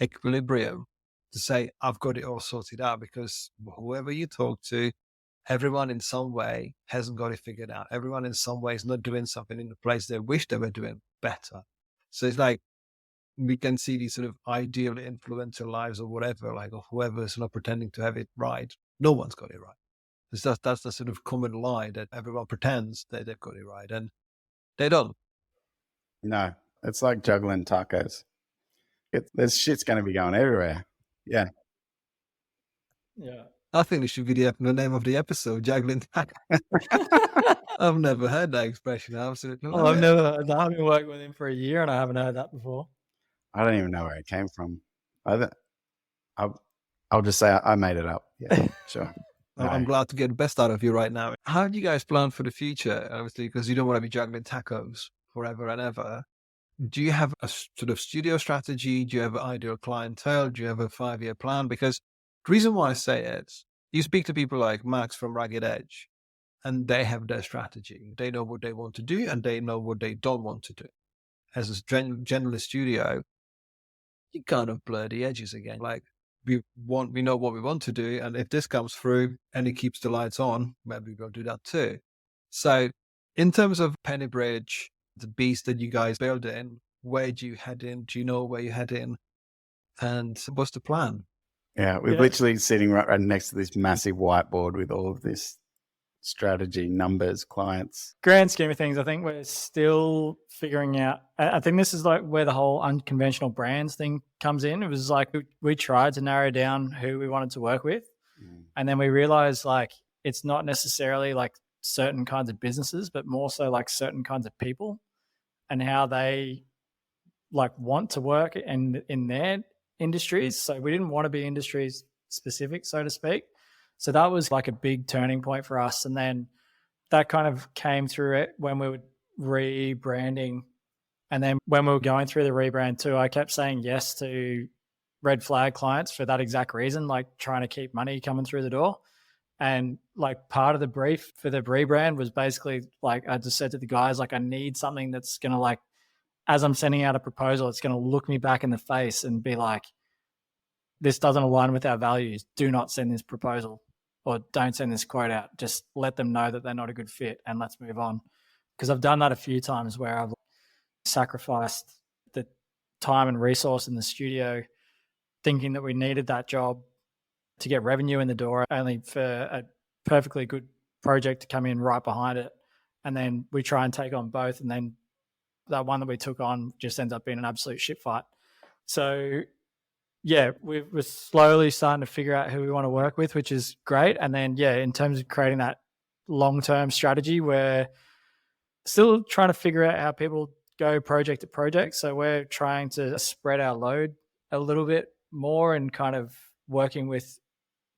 equilibrium to say, I've got it all sorted out, because whoever you talk to, everyone in some way hasn't got it figured out. Everyone in some way is not doing something in the place they wish they were doing better. So it's like, we can see these sort of ideal influencer lives or whatever, like, of whoever's not pretending to have it right. No one's got it right. That's the sort of common lie, that everyone pretends that they've got it right and they don't. No, it's like juggling tacos. There's shit's going to be going everywhere. Yeah. Yeah. I think this should be the name of the episode, juggling tacos. I've never heard that expression. I absolutely Oh, I've never heard that. I've been working with him for a year and I haven't heard that before. I don't even know where it came from. I'll just say I made it up. Yeah, sure. I'm glad to get the best out of you right now. How do you guys plan for the future? Obviously, because you don't want to be juggling tacos forever and ever. Do you have a sort of studio strategy? Do you have an ideal clientele? Do you have a 5-year plan? Because the reason why I say it, you speak to people like Max from Ragged Edge, and they have their strategy. They know what they want to do, and they know what they don't want to do. As a generalist studio, you kind of blur the edges again. Like, we know what we want to do, and if this comes through and it keeps the lights on, maybe we'll do that too. So, in terms of Pennybridge, the beast that you guys build in, where do you head in? Do you know where you head in? And what's the plan? Yeah, we're literally sitting right next to this massive whiteboard with all of this strategy, numbers, clients. Grand scheme of things, I think we're still figuring out. I think this is like where the whole unconventional brands thing comes in. It was like we tried to narrow down who we wanted to work with. And then we realized like it's not necessarily like certain kinds of businesses, but more so like certain kinds of people and how they like want to work in their industries. So we didn't want to be industries specific, so to speak. So that was like a big turning point for us. And then that kind of came through it when we were rebranding. And then when we were going through the rebrand too, I kept saying yes to red flag clients for that exact reason, like trying to keep money coming through the door. And like part of the brief for the rebrand was basically like, I just said to the guys, like, I need something that's going to like, as I'm sending out a proposal, it's going to look me back in the face and be like, this doesn't align with our values. Do not send this proposal or don't send this quote out. Just let them know that they're not a good fit and let's move on. Because I've done that a few times where I've sacrificed the time and resource in the studio thinking that we needed that job to get revenue in the door, only for a perfectly good project to come in right behind it. And then we try and take on both. And then that one that we took on just ends up being an absolute shit fight. So yeah, we're slowly starting to figure out who we want to work with, which is great. And then, yeah, in terms of creating that long-term strategy, we're still trying to figure out how people go project to project. So we're trying to spread our load a little bit more and kind of working with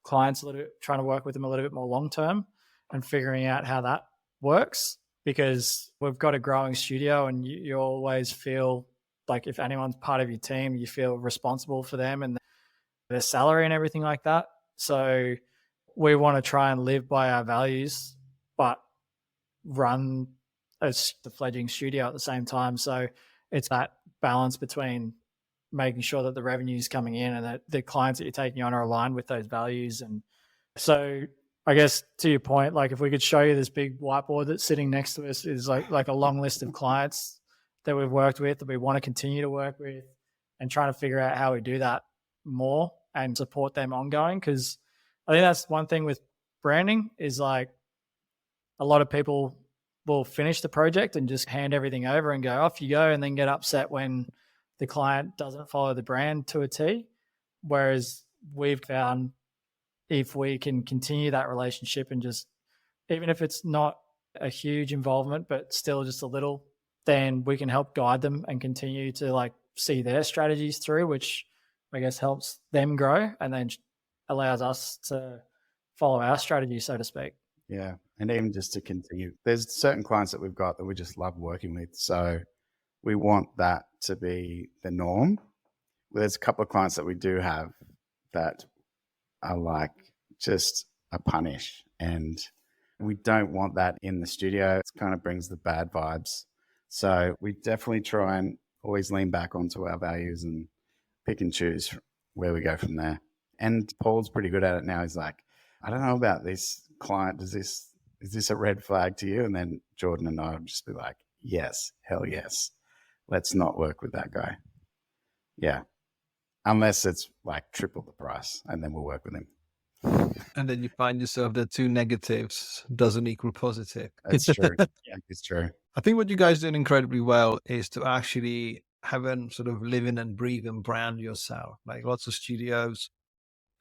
clients a little bit, trying to work with them a little bit more long-term and figuring out how that works, because we've got a growing studio and you always feel like if anyone's part of your team, you feel responsible for them and their salary and everything like that. So we want to try and live by our values, but run as the fledgling studio at the same time. So it's that balance between making sure that the revenue is coming in and that the clients that you're taking on are aligned with those values. And so I guess to your point, like if we could show you this big whiteboard that's sitting next to us is like a long list of clients that we've worked with, that we want to continue to work with, and trying to figure out how we do that more and support them ongoing. Because I think that's one thing with branding is like a lot of people will finish the project and just hand everything over and go, off you go, and then get upset when the client doesn't follow the brand to a T. Whereas we've found if we can continue that relationship and just, even if it's not a huge involvement, but still just a little, then we can help guide them and continue to like see their strategies through, which I guess helps them grow and then allows us to follow our strategy, so to speak. Yeah. And even just to continue, there's certain clients that we've got that we just love working with. So we want that to be the norm. There's a couple of clients that we do have that are like just a punish, and we don't want that in the studio. It kind of brings the bad vibes. So we definitely try and always lean back onto our values and pick and choose where we go from there. And Paul's pretty good at it now. He's like, I don't know about this client. Is this a red flag to you? And then Jordan and I will just be like, yes, hell yes. Let's not work with that guy. Yeah. Unless it's like triple the price, and then we'll work with him. And then you find yourself that two negatives doesn't equal positive. That's true. Yeah, it's true. I think what you guys doing incredibly well is to actually have a sort of living and breathing brand yourself. Like lots of studios,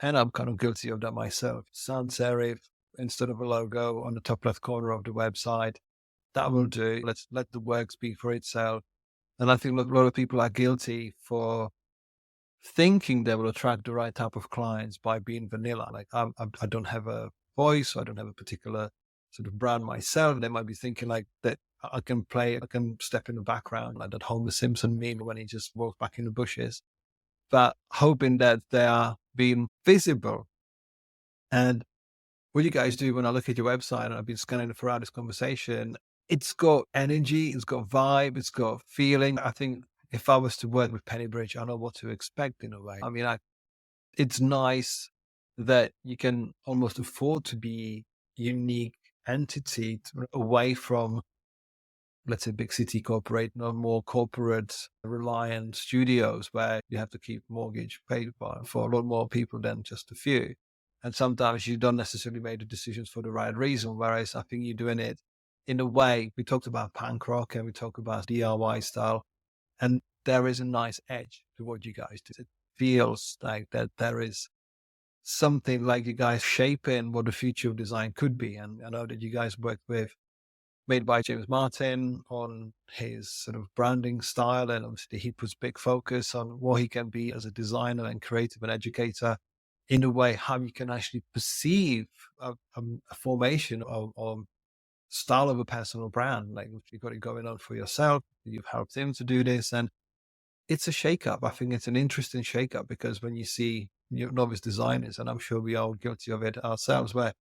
and I'm kind of guilty of that myself. Sans serif instead of a logo on the top left corner of the website. That will do. Let's let the work speak for itself. And I think a lot of people are guilty for thinking they will attract the right type of clients by being vanilla. Like I don't have a voice, I don't have a particular sort of brand myself. They might be thinking like that I can step in the background, like that Homer Simpson meme when he just walks back in the bushes, but hoping that they are being visible. And what you guys do, when I look at your website, and I've been scanning it throughout this conversation, it's got energy, it's got vibe, it's got feeling. I think if I was to work with Pennybridge, I know what to expect in a way. I mean, it's nice that you can almost afford to be unique entity away from, let's say, big city corporate, no more corporate reliant studios where you have to keep mortgage paid for a lot more people than just a few. And sometimes you don't necessarily make the decisions for the right reason. Whereas I think you're doing it in a way. We talked about punk rock and we talk about DIY style, and there is a nice edge to what you guys do. It feels like that there is something like you guys shaping what the future of design could be. And I know that you guys worked with Made by James Martin on his sort of branding style. And obviously he puts big focus on what he can be as a designer and creative and educator in a way, how you can actually perceive a formation of style of a personal brand. Like you've got it going on for yourself. You've helped him to do this. And it's a shakeup. I think it's an interesting shakeup because when you see novice designers, and I'm sure we are all guilty of it ourselves, where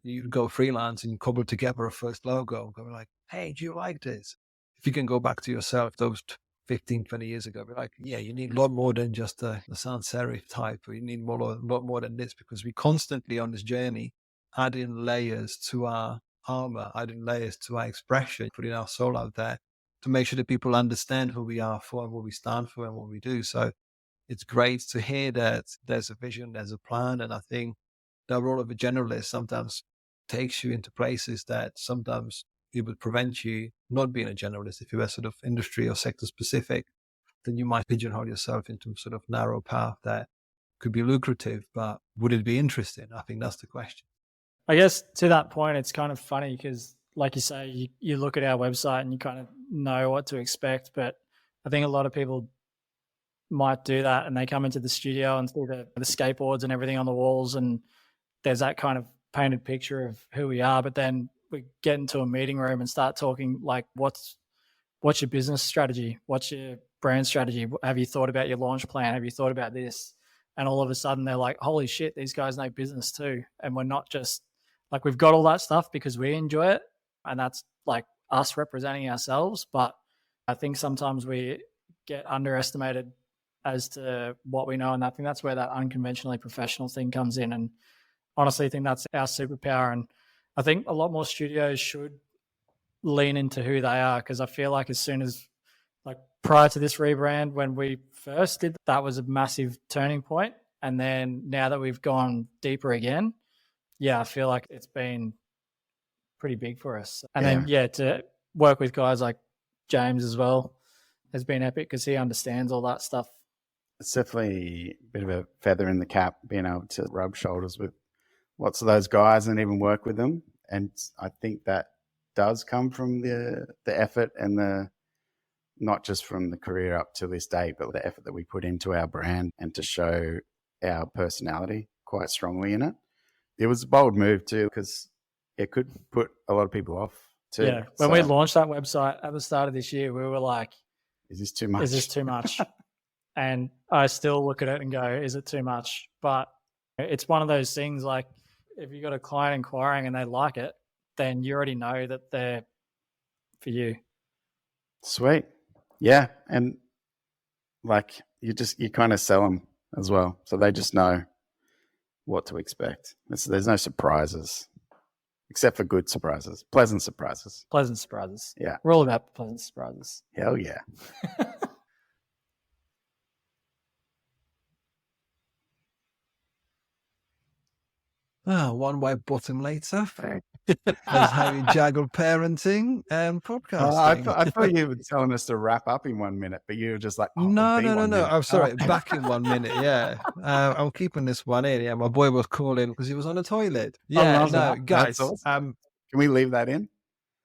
you go freelance and you cobble together a first logo, going like, hey, do you like this? If you can go back to yourself, those 15, 20 years ago, be like, yeah, you need a lot more than just the sans serif type, or you need a lot more than this, because we constantly on this journey adding layers to our armor, adding layers to our expression, putting our soul out there to make sure that people understand who we are for and what we stand for and what we do. So it's great to hear that there's a vision, there's a plan. And I think the role of a generalist sometimes takes you into places that sometimes it would prevent you not being a generalist. If you were sort of industry or sector specific, then you might pigeonhole yourself into a sort of narrow path that could be lucrative, but would it be interesting? I think that's the question. I guess to that point, it's kind of funny because, like you say, you look at our website and you kind of know what to expect. But I think a lot of people might do that and they come into the studio and see the skateboards and everything on the walls, and there's that kind of painted picture of who we are. But then we get into a meeting room and start talking like, what's your business strategy? What's your brand strategy? Have you thought about your launch plan? Have you thought about this? And all of a sudden they're like, holy shit, these guys know business too. And we're not just like, we've got all that stuff because we enjoy it. And that's like us representing ourselves. But I think sometimes we get underestimated as to what we know. And I think that's where that unconventionally professional thing comes in. And honestly, I think that's our superpower. And I think a lot more studios should lean into who they are, because I feel like as soon as, like prior to this rebrand, when we first did, that was a massive turning point. And then now that we've gone deeper again, I feel like it's been pretty big for us. And then, to work with guys like James as well has been epic because he understands all that stuff. It's definitely a bit of a feather in the cap being able to rub shoulders with lots of those guys and even work with them. And I think that does come from the effort and the, not just from the career up to this day, but the effort that we put into our brand and to show our personality quite strongly in it. It was a bold move too, because it could put a lot of people off too. Yeah. When we launched that website at the start of this year, we were like, is this too much? Is this too much? And I still look at it and go, is it too much? But it's one of those things, like, if you got a client inquiring and they like it, then you already know that they're for you. Sweet. Yeah. And like you kind of sell them as well. So they just know what to expect. There's no surprises except for good surprises, pleasant surprises. Pleasant surprises. Yeah. We're all about pleasant surprises. Hell yeah. One way bottom later. That's how you juggle parenting and podcasting. I thought you were telling us to wrap up in 1 minute, but you were just like, no. I'm sorry. Back in 1 minute. Yeah. I'm keeping this one in. Yeah. My boy was calling because he was on the toilet. Yeah. No, guys. Awesome. Can we leave that in?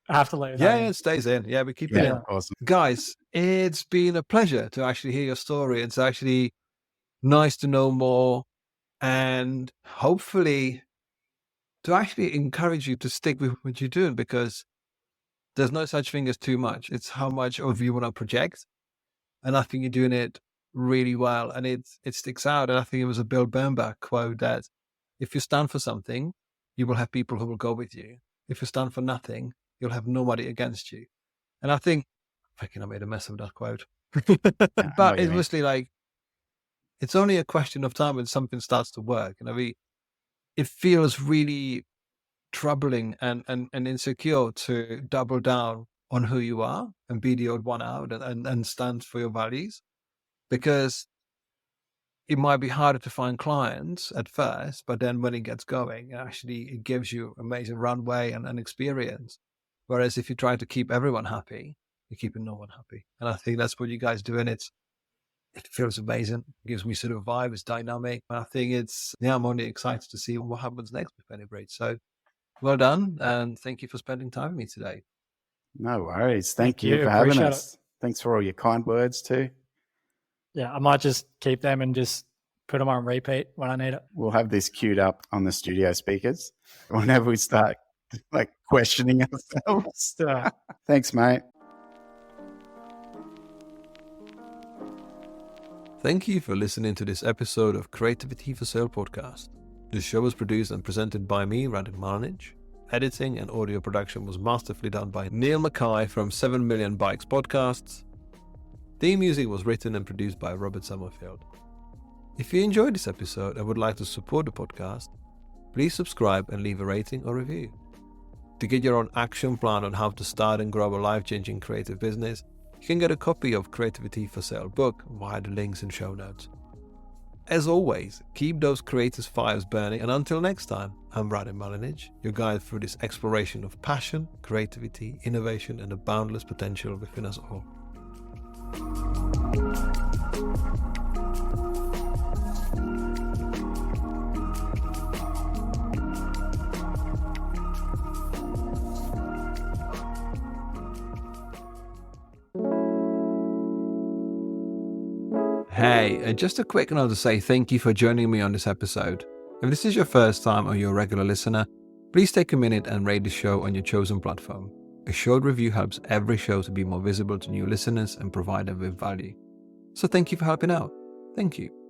I have to leave. Yeah, it stays in. Yeah, we keep it in. Awesome. Guys, it's been a pleasure to actually hear your story. It's actually nice to know more, and hopefully to actually encourage you to stick with what you're doing, because there's no such thing as too much. It's how much of you want to project. And I think you're doing it really well, and it sticks out. And I think it was a Bill Bernbach quote that if you stand for something, you will have people who will go with you. If you stand for nothing, you'll have nobody against you. And I think I made a mess of that quote. But it's mostly like, it's only a question of time when something starts to work. And it feels really troubling and insecure to double down on who you are and be the odd one out and stand for your values, because it might be harder to find clients at first, but then when it gets going, it gives you amazing runway and experience. Whereas if you try to keep everyone happy, you're keeping no one happy. And I think that's what you guys do. And it feels amazing. It gives me sort of vibe. It's dynamic. And I think I'm only excited to see what happens next with Pennybridge. So well done. And thank you for spending time with me today. No worries. Thank you for having us. Thanks for all your kind words too. Yeah, I might just keep them and just put them on repeat when I need it. We'll have this queued up on the studio speakers whenever we start like questioning ourselves. Thanks, mate. Thank you for listening to this episode of Creativity for Sale podcast. The show was produced and presented by me, Radin Malinich. Editing and audio production was masterfully done by Neil Mackay from 7 Million Bikes Podcasts. Theme music was written and produced by Robert Summerfield. If you enjoyed this episode and would like to support the podcast, please subscribe and leave a rating or review. To get your own action plan on how to start and grow a life-changing creative business, you can get a copy of Creativity for Sale book via the links in show notes. As always, keep those creators' fires burning, and until next time, I'm Radin Malinich, your guide through this exploration of passion, creativity, innovation, and the boundless potential within us all. Hey, just a quick note to say thank you for joining me on this episode. If this is your first time or you're a regular listener, please take a minute and rate the show on your chosen platform. A short review helps every show to be more visible to new listeners and provide them with value. So thank you for helping out. Thank you.